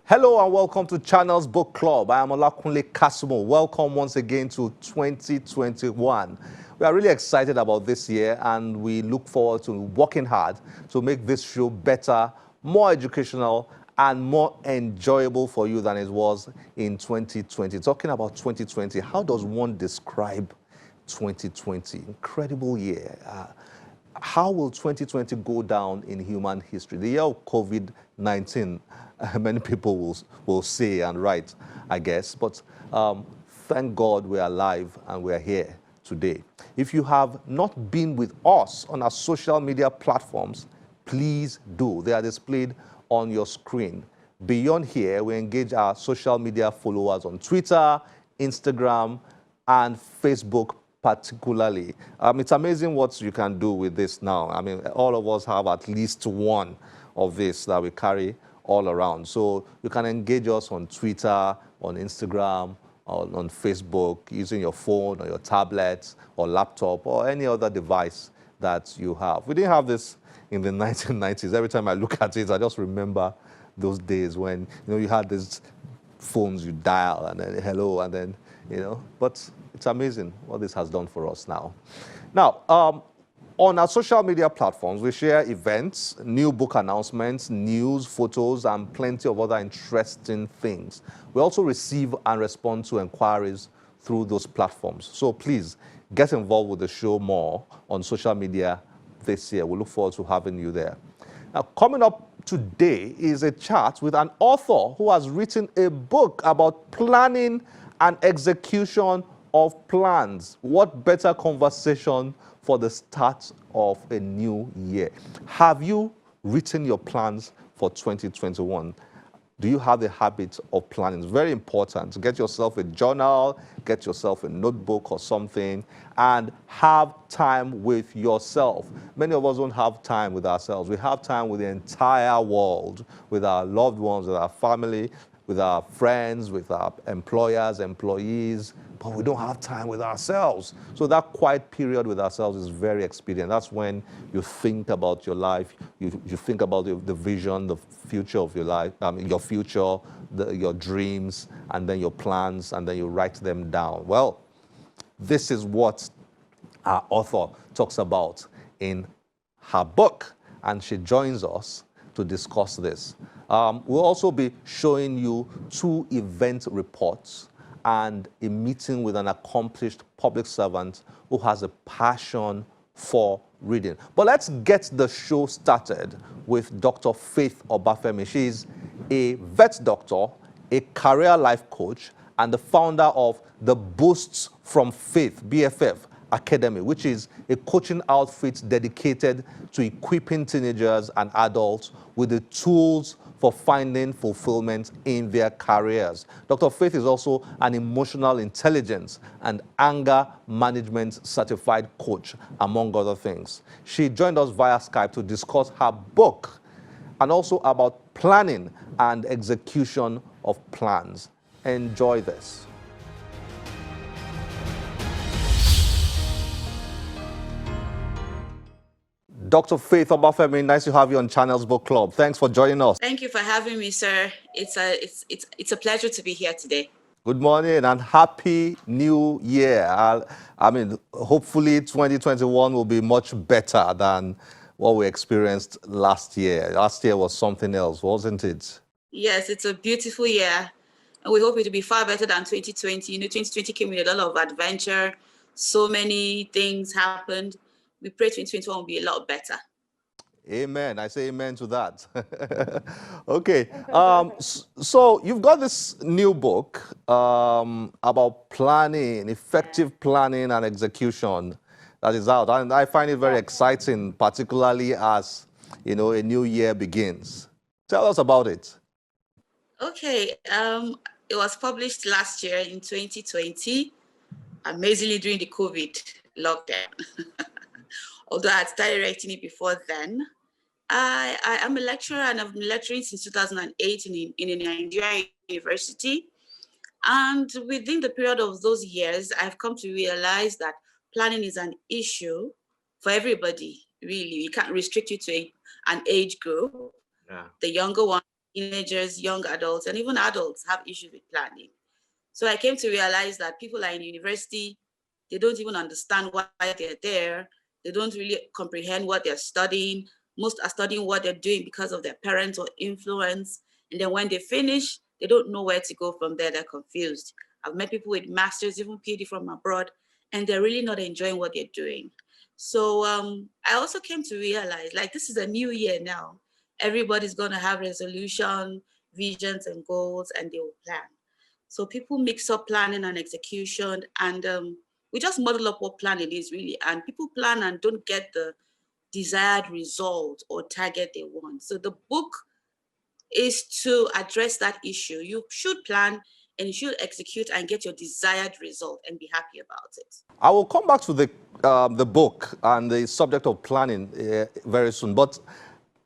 Hello and welcome to Channels Book Club. I am Olakunle Kasumo. Welcome once again to 2021. We are really excited about this year and we look forward to working hard to make this show better, more educational, and more enjoyable for you than it was in 2020. Talking about 2020, how does one describe 2020? Incredible year. How will 2020 go down in human history? The year of COVID-19, many people will say and write, I guess. But thank God we're alive and we're here today. If you have not been with us on our social media platforms, please do. They are displayed on your screen. Beyond here, we engage our social media followers on Twitter, Instagram, and Facebook particularly. It's amazing what you can do with this now. I mean, all of us have at least one of this that we carry all around. So you can engage us on Twitter, on Instagram, on Facebook, using your phone or your tablet or laptop or any other device that you have. We didn't have this in the 1990s. Every time I look at it, I just remember those days when you had these phones you dial and then hello and then but it's amazing what this has done for us now. Now, on our social media platforms, we share events, new book announcements, news, photos, and plenty of other interesting things. We also receive and respond to inquiries through those platforms. So please get involved with the show more on social media this year. We look forward to having you there. Now, coming up today is a chat with an author who has written a book about planning and execution of plans. What better conversation for the start of a new year? Have you written your plans for 2021? Do you have the habit of planning? It's very important. Get yourself a journal, get yourself a notebook or something, and have time with yourself. Many of us don't have time with ourselves. We have time with the entire world, with our loved ones, with our family, with our friends, with our employers, employees, but we don't have time with ourselves. So that quiet period with ourselves is very expedient. That's when you think about your life, you think about the vision, the future of your life, your future, your dreams, and then your plans, and then you write them down. Well, this is what our author talks about in her book, and she joins us to discuss this. We'll also be showing you 2 event reports and a meeting with an accomplished public servant who has a passion for reading. But let's get the show started with Dr. Faith Obafemi. She's a vet doctor, a career life coach, and the founder of the Boosts from Faith, BFF, Academy, which is a coaching outfit dedicated to equipping teenagers and adults with the tools for finding fulfillment in their careers. Dr. Faith is also an emotional intelligence and anger management certified coach, among other things. She joined us via Skype to discuss her book and also about planning and execution of plans. Enjoy this. Dr. Faith Obafemi, nice to have you on Channels Book Club. Thanks for joining us. Thank you for having me, sir. It's a pleasure to be here today. Good morning and happy new year. I mean, hopefully 2021 will be much better than what we experienced last year. Last year was something else, wasn't it? Yes, it's a beautiful year. And we hope it will be far better than 2020. 2020 came with a lot of adventure. So many things happened. We pray 2021 will be a lot better. Amen. I say amen to that. Okay. So you've got this new book about planning, effective planning and execution that is out. And I find it very exciting, particularly as, a new year begins. Tell us about it. Okay. It was published last year in 2020, amazingly during the COVID lockdown. Although I had started writing it before then. I am a lecturer and I've been lecturing since 2008 in a Nigerian university. And within the period of those years, I've come to realize that planning is an issue for everybody, really. You can't restrict it to an age group. Yeah. The younger one, teenagers, young adults, and even adults have issues with planning. So I came to realize that people are in university, they don't even understand why they're there. They don't really comprehend what they're studying. Most are studying what they're doing because of their parents or influence. And then when they finish, they don't know where to go from there. They're confused. I've met people with masters, even PhD from abroad, and they're really not enjoying what they're doing. So I also came to realize, like, this is a new year now. Everybody's going to have resolution, visions, and goals, and they will plan. So people mix up planning and execution, and we just model up what planning is really. And people plan and don't get the desired result or target they want. So the book is to address that issue. You should plan and you should execute and get your desired result and be happy about it. I will come back to the book and the subject of planning very soon. But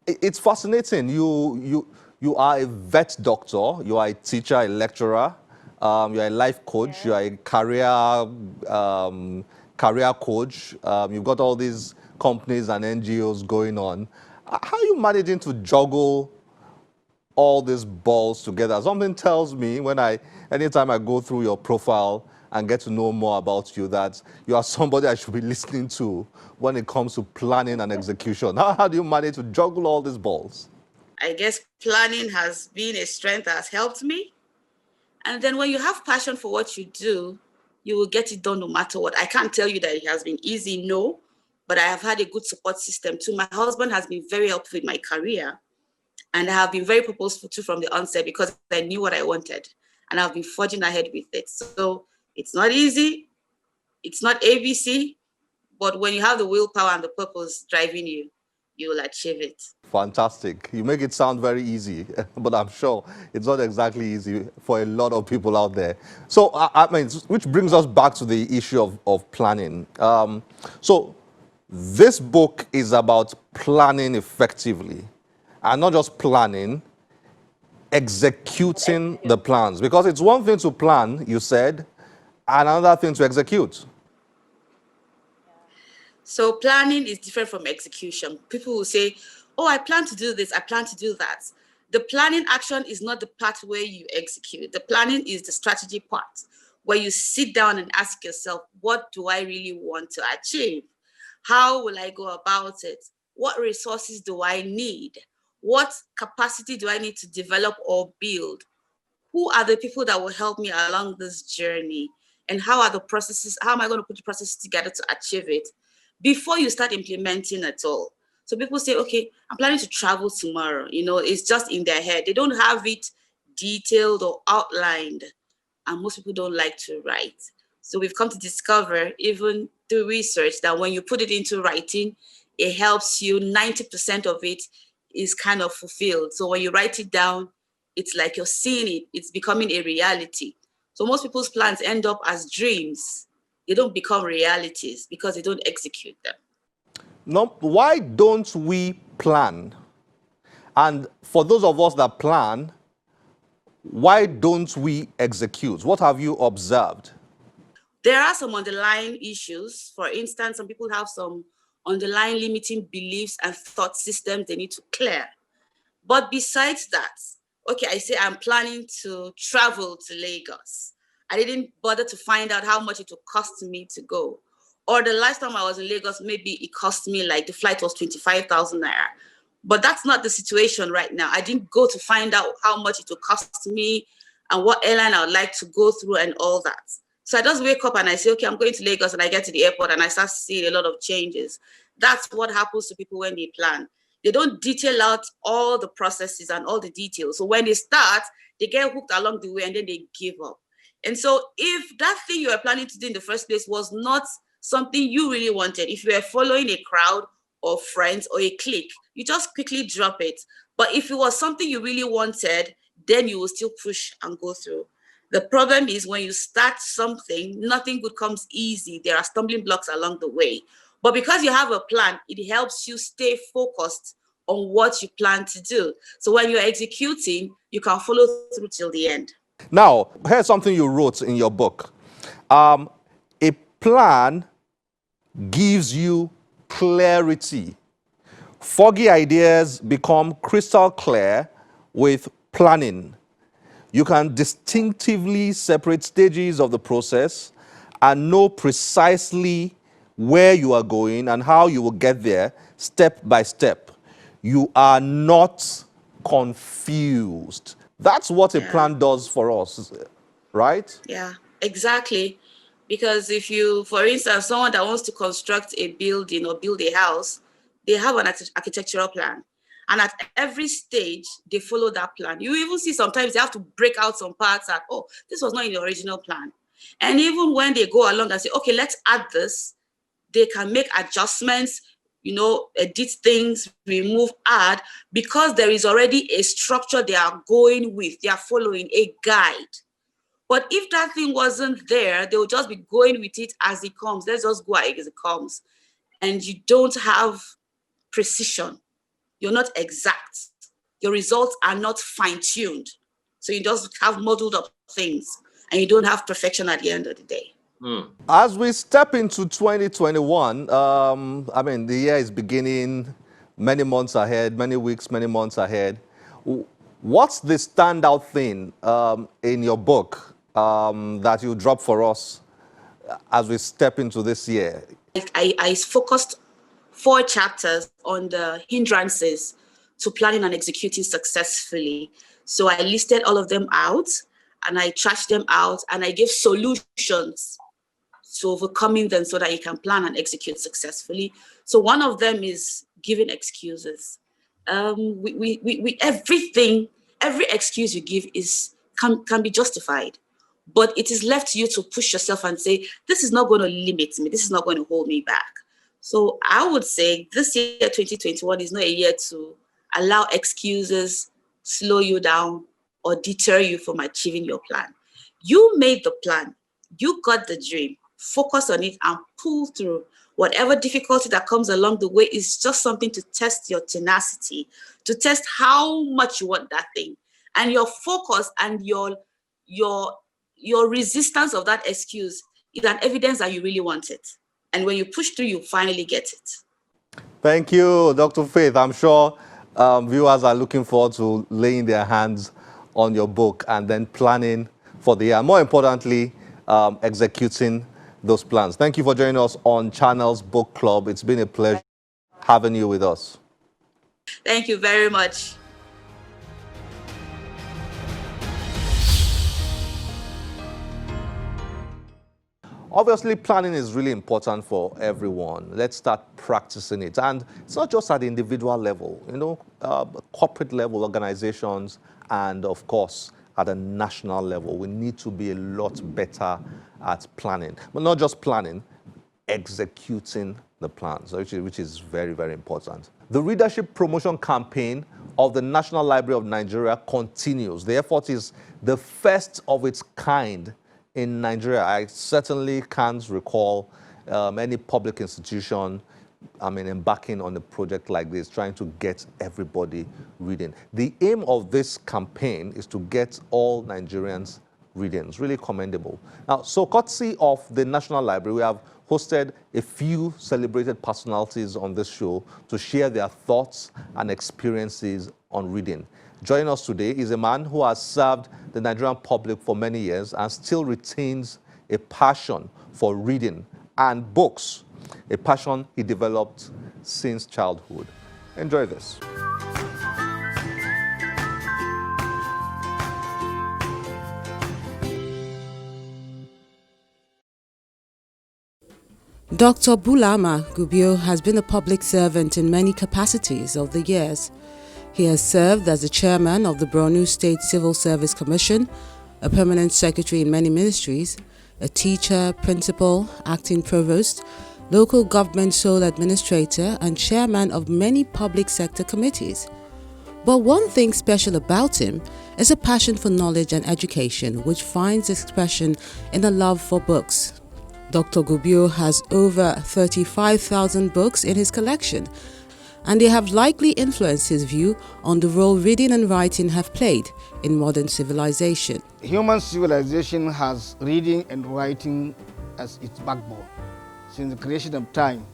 it's fascinating. You are a vet doctor. You are a teacher, a lecturer. You are a life coach. You are a career coach. You've got all these companies and NGOs going on. How are you managing to juggle all these balls together? Something tells me anytime I go through your profile and get to know more about you, that you are somebody I should be listening to when it comes to planning and execution. How do you manage to juggle all these balls? I guess planning has been a strength that has helped me. And then when you have passion for what you do, you will get it done no matter what. I can't tell you that it has been easy, no, but I have had a good support system too. My husband has been very helpful with my career. And I have been very purposeful too from the onset because I knew what I wanted. And I've been forging ahead with it. So it's not easy. It's not ABC. But when you have the willpower and the purpose driving you, you will achieve it. Fantastic. You make it sound very easy, but I'm sure it's not exactly easy for a lot of people out there. So, I mean, which brings us back to the issue of planning. So, this book is about planning effectively, and not just planning, executing the plans. Because it's one thing to plan, you said, and another thing to execute. So planning is different from execution. People will say, oh, I plan to do this, I plan to do that. The planning action is not the part where you execute. The planning is the strategy part, where you sit down and ask yourself, what do I really want to achieve? How will I go about it? What resources do I need? What capacity do I need to develop or build? Who are the people that will help me along this journey? And how are the processes, how am I going to put the processes together to achieve it before you start implementing at all? So people say, okay, I'm planning to travel tomorrow. You know, it's just in their head. They don't have it detailed or outlined. And most people don't like to write. So we've come to discover, even through research, that when you put it into writing, it helps you. 90% of it is kind of fulfilled. So when you write it down, it's like you're seeing it. It's becoming a reality. So most people's plans end up as dreams. They don't become realities because they don't execute them. No, why don't we plan? And for those of us that plan, why don't we execute? What have you observed? There are some underlying issues. For instance, some people have some underlying limiting beliefs and thought systems they need to clear. But besides that, okay, I say I'm planning to travel to Lagos. I didn't bother to find out how much it would cost me to go. Or the last time I was in Lagos, maybe it cost me, like, the flight was 25,000 naira. But that's not the situation right now. I didn't go to find out how much it would cost me and what airline I would like to go through and all that. So I just wake up and I say, okay, I'm going to Lagos, and I get to the airport and I start seeing a lot of changes. That's what happens to people when they plan. They don't detail out all the processes and all the details. So when they start, they get hooked along the way and then they give up. And so if that thing you were planning to do in the first place was not something you really wanted, if you were following a crowd or friends or a clique, you just quickly drop it. But if it was something you really wanted, then you will still push and go through. The problem is when you start something, nothing good comes easy. There are stumbling blocks along the way. But because you have a plan, it helps you stay focused on what you plan to do. So when you're executing, you can follow through till the end. Now, here's something you wrote in your book. A plan gives you clarity. Foggy ideas become crystal clear with planning. You can distinctively separate stages of the process and know precisely where you are going and how you will get there step by step. You are not confused. That's what a plan does for us, right? Yeah, exactly. Because if you, for instance, someone that wants to construct a building or build a house, they have an architectural plan. And at every stage, they follow that plan. You even see sometimes they have to break out some parts that, oh, this was not in the original plan. And even when they go along and say, okay, let's add this, they can make adjustments, edit things, remove, add, because there is already a structure they are going with. They are following a guide. But if that thing wasn't there, they will just be going with it as it comes. Let's just go as it comes. And you don't have precision. You're not exact. Your results are not fine-tuned. So you just have muddled up things and you don't have perfection at the end of the day. As we step into 2021, the year is beginning many months ahead, many weeks, many months ahead. What's the standout thing in your book that you drop for us as we step into this year? I focused 4 chapters on the hindrances to planning and executing successfully. So I listed all of them out and I trashed them out and I gave solutions to overcoming them so that you can plan and execute successfully. So one of them is giving excuses. Every excuse you give can be justified, but it is left to you to push yourself and say, this is not going to limit me. This is not going to hold me back. So I would say this year, 2021, is not a year to allow excuses slow you down or deter you from achieving your plan. You made the plan. You got the dream. Focus on it and pull through. Whatever difficulty that comes along the way is just something to test your tenacity, to test how much you want that thing. And your focus and your resistance of that excuse is an evidence that you really want it. And when you push through, you finally get it. Thank you, Dr. Faith. I'm sure viewers are looking forward to laying their hands on your book and then planning for the year. More importantly, executing those plans. Thank you for joining us on Channels Book Club. It's been a pleasure having you with us. Thank you very much. Obviously, planning is really important for everyone. Let's start practicing it. And it's not just at the individual level, corporate level, organizations, and of course, at a national level. We need to be a lot better at planning. But not just planning, executing the plans, which is very, very important. The readership promotion campaign of the National Library of Nigeria continues. The effort is the first of its kind in Nigeria. I certainly can't recall any public institution embarking on a project like this, trying to get everybody reading. The aim of this campaign is to get all Nigerians reading. It's really commendable. Now, so courtesy of the National Library, we have hosted a few celebrated personalities on this show to share their thoughts and experiences on reading. Joining us today is a man who has served the Nigerian public for many years and still retains a passion for reading and books, a passion he developed since childhood. Enjoy this. Dr. Bulama Gubio has been a public servant in many capacities over the years. He has served as the chairman of the Borno State Civil Service Commission, a permanent secretary in many ministries, a teacher, principal, acting provost, local government sole administrator, and chairman of many public sector committees. But one thing special about him is a passion for knowledge and education, which finds expression in a love for books. Dr. Gubio has over 35,000 books in his collection, and they have likely influenced his view on the role reading and writing have played in modern civilization. Human civilization has reading and writing as its backbone. Since the creation of time,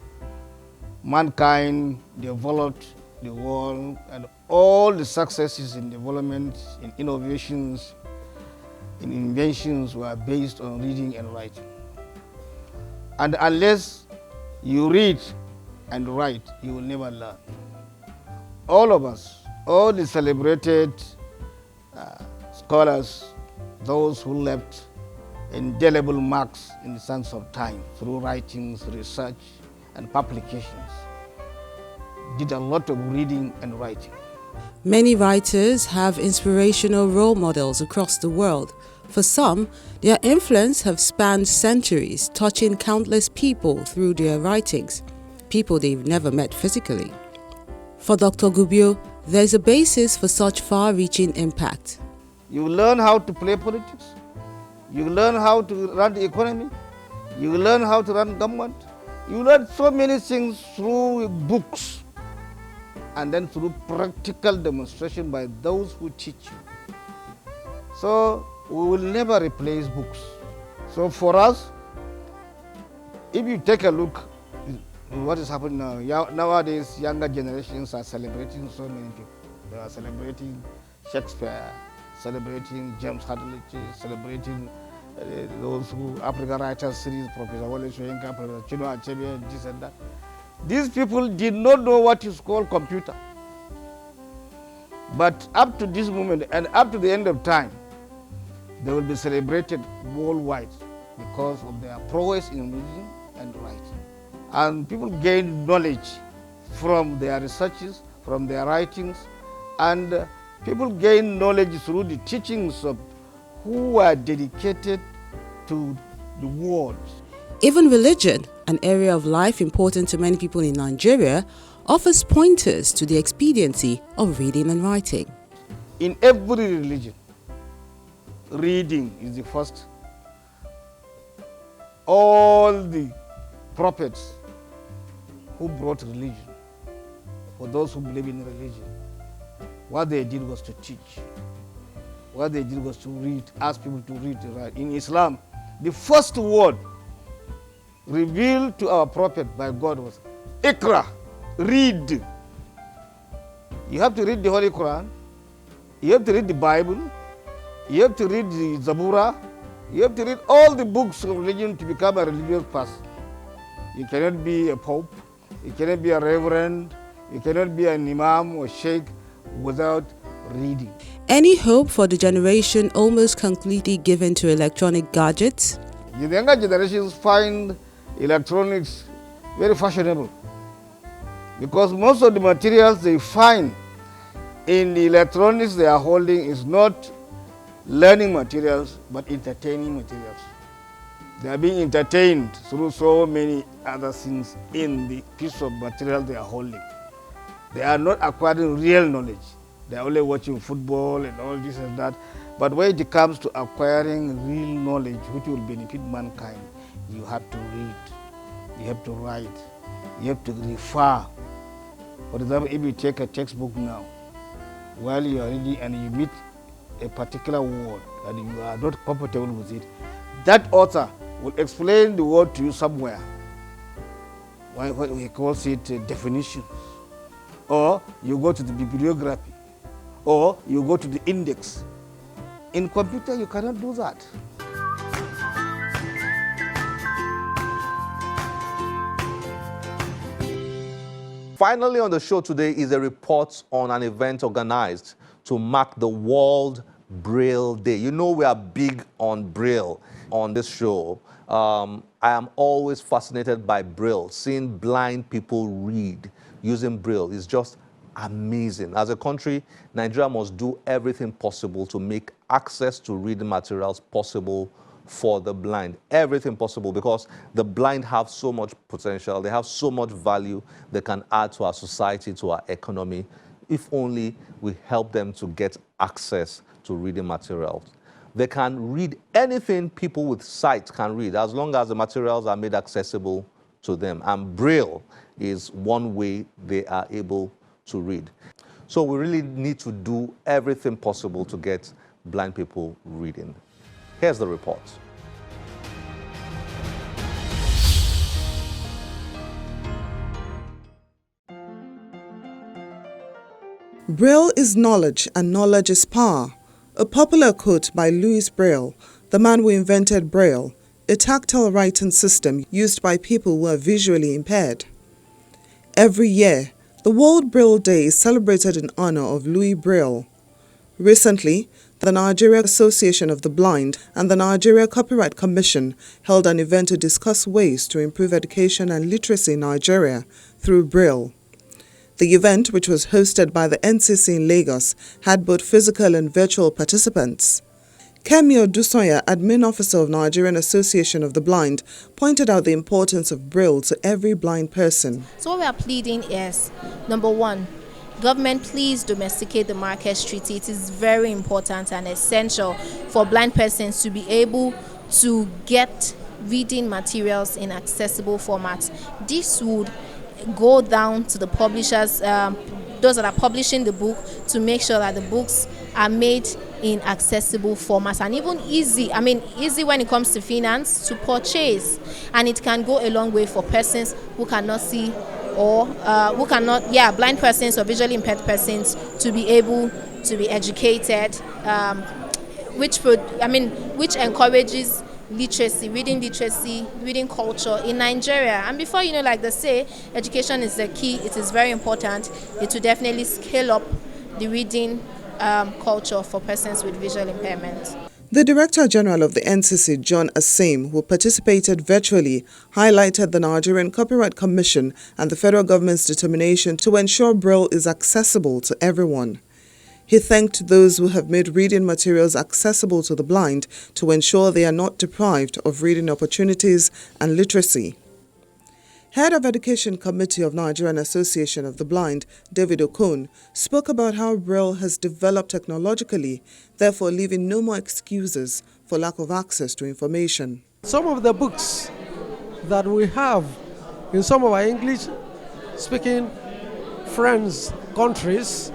mankind developed the world, and all the successes in development, in innovations, in inventions were based on reading and writing. And unless you read and write, you will never learn. All of us, all the celebrated scholars, those who left indelible marks in the sands of time through writings, research, and publications, did a lot of reading and writing. Many writers have inspirational role models across the world. For some, their influence have spanned centuries, touching countless people through their writings, people they've never met physically. For Dr. Gubio, there is a basis for such far-reaching impact. You learn how to play politics, you learn how to run the economy, you learn how to run government, you learn so many things through books and then through practical demonstration by those who teach you. So we will never replace books. So for us, if you take a look at what is happening now, nowadays younger generations are celebrating so many people. They are celebrating Shakespeare, celebrating James Hadley, celebrating those who African Writers Series, Professor Wale Soyinka, Professor Chinua Achebe, this and that. These people did not know what is called computer. But up to this moment and up to the end of time, they will be celebrated worldwide because of their prowess in reading and writing. And people gain knowledge from their researches, from their writings, and people gain knowledge through the teachings of who are dedicated to the world. Even religion, an area of life important to many people in Nigeria, offers pointers to the expediency of reading and writing. In every religion, reading is the first. All the prophets who brought religion, for those who believe in religion, what they did was to teach. What they did was to read, ask people to read, to write. In Islam, the first word revealed to our prophet by God was Iqra, read. You have to read the Holy Quran, you have to read the Bible, you have to read the Zabura, you have to read all the books of religion to become a religious person. You cannot be a pope, you cannot be a reverend, you cannot be an imam or sheikh without reading. Any hope for the generation almost completely given to electronic gadgets? The younger generations find electronics very fashionable because most of the materials they find in the electronics they are holding is not learning materials but entertaining materials. They are being entertained through so many other things in the piece of material they are holding. They are not acquiring real knowledge. They are only watching football and all this and that. But when it comes to acquiring real knowledge which will benefit mankind, you have to read, you have to write, you have to refer. For example, if you take a textbook now, while you are reading and you meet a particular word and you are not comfortable with it, that author will explain the word to you somewhere. What he calls it definitions. Or you go to the bibliography, or you go to the index. In computer, you cannot do that. Finally on the show today is a report on an event organized to mark the World Braille Day. You know we are big on Braille on this show. I am always fascinated by Braille. Seeing blind people read using Braille is just amazing. As a country, Nigeria must do everything possible to make access to reading materials possible for the blind. Everything possible, because the blind have so much potential. They have so much value they can add to our society, to our economy, if only we help them to get access to reading materials. They can read anything people with sight can read, as long as the materials are made accessible to them. And Braille is one way they are able to read. So we really need to do everything possible to get blind people reading. Here's the report. Braille is knowledge and knowledge is power. A popular quote by Louis Braille, the man who invented Braille, a tactile writing system used by people who are visually impaired. Every year, the World Braille Day is celebrated in honor of Louis Braille. Recently, the Nigeria Association of the Blind and the Nigeria Copyright Commission held an event to discuss ways to improve education and literacy in Nigeria through Braille. The event, which was hosted by the NCC in Lagos, had both physical and virtual participants. Kemi Odusoya, Admin Officer of Nigerian Association of the Blind, pointed out the importance of Braille to every blind person. So what we are pleading is, number one, government, please domesticate the Marrakesh Treaty. It is very important and essential for blind persons to be able to get reading materials in accessible formats. This would go down to the publishers, those that are publishing the book, to make sure that the books are made in accessible formats and even easy when it comes to finance to purchase. And it can go a long way for persons who cannot see or blind persons or visually impaired persons to be able to be educated, which encourages literacy, reading culture in Nigeria. And before you know, like they say, education is the key. It is very important. It will definitely scale up the reading culture for persons with visual impairment. The Director General of the NCC, John Asim, who participated virtually, highlighted the Nigerian Copyright Commission and the federal government's determination to ensure Braille is accessible to everyone. He thanked those who have made reading materials accessible to the blind to ensure they are not deprived of reading opportunities and literacy. Head of Education Committee of Nigerian Association of the Blind, David Okon, spoke about how Braille has developed technologically, therefore leaving no more excuses for lack of access to information. Some of the books that we have in some of our English-speaking friends' countries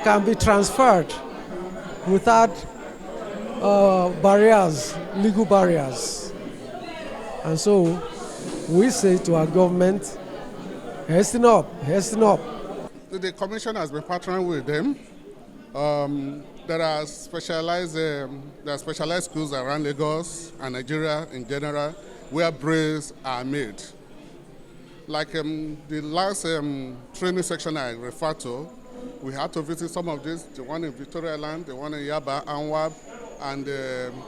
can be transferred without legal barriers. And so we say to our government, hasten up. The commission has been partnering with them. There are specialized schools around Lagos and Nigeria in general where brailles are made. Like the last training section I referred to, we had to visit some of these, the one in Victoria Land, the one in Yaba, Anwab, and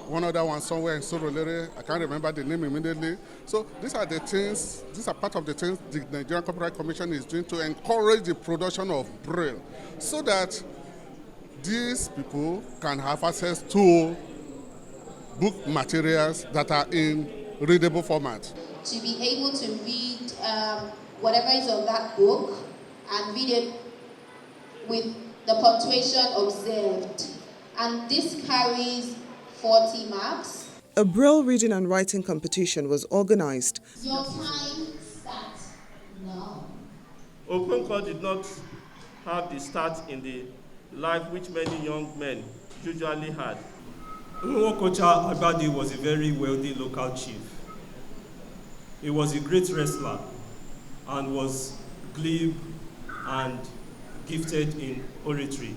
one other one somewhere in Surulere. I can't remember the name immediately. So these are part of the things the Nigerian Copyright Commission is doing to encourage the production of Braille so that these people can have access to book materials that are in readable format. To be able to read whatever is on that book and read it with the punctuation observed. And this carries 40 marks. A Braille reading and writing competition was organized. Your time starts now. Okonkwo did not have the start in the life which many young men usually had. Nwokocha Agbadi was a very wealthy local chief. He was a great wrestler and was glib and gifted in oratory.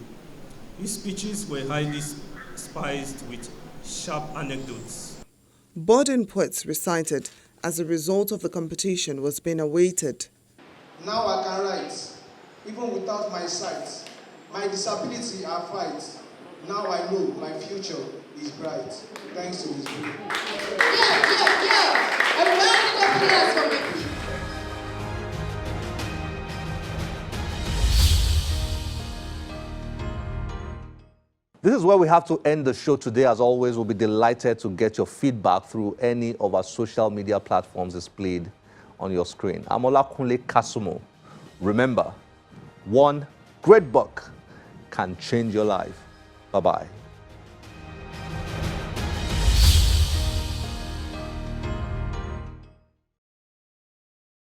His speeches were highly spiced with sharp anecdotes. Boarding poets recited as a result of the competition was being awaited. Now I can write, even without my sight. My disability I fight. Now I know my future is bright. Thanks to his book. Yeah. A round of applause for me. This is where we have to end the show today. As always, we'll be delighted to get your feedback through any of our social media platforms displayed on your screen. I'm Olakunle Kasumo. Remember, one great book can change your life. Bye-bye.